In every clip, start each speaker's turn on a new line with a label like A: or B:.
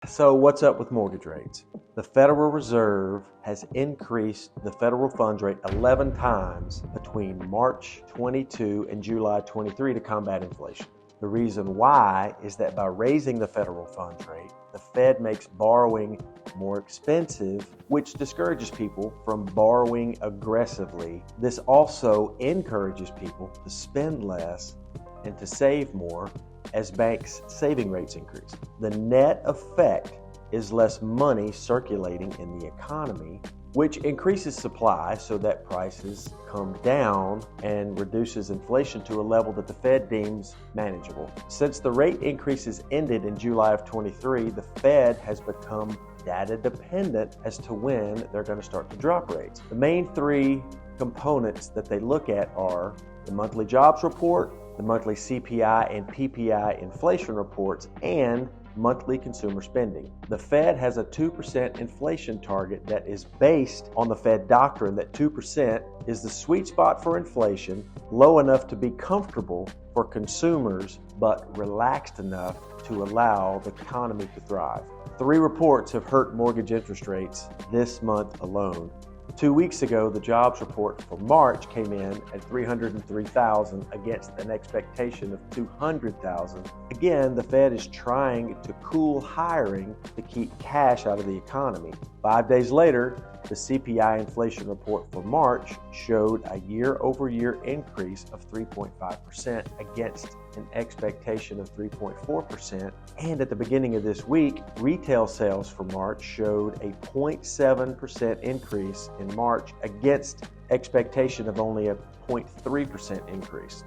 A: So what's up with mortgage rates? The Federal Reserve has increased the federal funds rate 11 times between March 22 and July 23 to combat inflation. The reason why is that by raising the federal funds rate, the Fed makes borrowing more expensive, which discourages people from borrowing aggressively. This also encourages people to spend less and to save more as banks' saving rates increase. The net effect is less money circulating in the economy, which increases supply so that prices come down and reduces inflation to a level that the Fed deems manageable. Since the rate increases ended in July of 23, the Fed has become data dependent as to when they're going to start to drop rates. The main three components that they look at are the monthly jobs report, the monthly CPI and PPI inflation reports, and monthly consumer spending. The Fed has a 2% inflation target that is based on the Fed doctrine that 2% is the sweet spot for inflation, low enough to be comfortable for consumers, but relaxed enough to allow the economy to thrive. 3 reports have hurt mortgage interest rates this month alone. 2 weeks ago, the jobs report for March came in at 303,000 against an expectation of 200,000. Again, the Fed is trying to cool hiring to keep cash out of the economy. 5 days later, the CPI inflation report for March showed a year-over-year increase of 3.5% against an expectation of 3.4%. And at the beginning of this week, retail sales for March showed a 0.7% increase in March against expectation of only a 0.3% increase.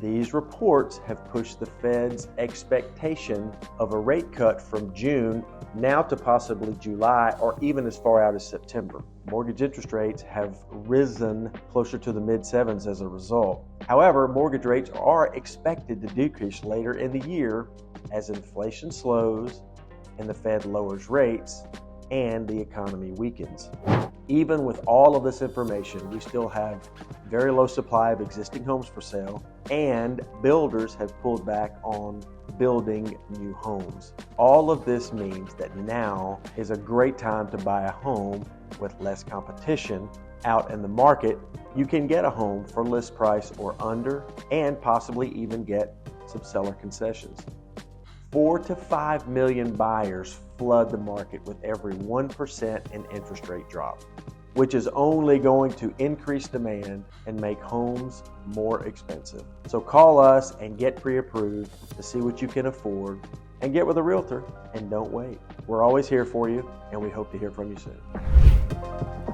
A: These reports have pushed the Fed's expectation of a rate cut from June now to possibly July or even as far out as September. Mortgage interest rates have risen closer to the mid-sevens as a result. However, mortgage rates are expected to decrease later in the year as inflation slows and the Fed lowers rates and the economy weakens. Even with all of this information, we still have very low supply of existing homes for sale, and builders have pulled back on building new homes. All of this means that now is a great time to buy a home with less competition out in the market. You can get a home for list price or under, and possibly even get some seller concessions. 4 to 5 million buyers flood the market with every 1% in interest rate drop, which is only going to increase demand and make homes more expensive. So call us and get pre-approved to see what you can afford and get with a realtor, and don't wait. We're always here for you, and we hope to hear from you soon.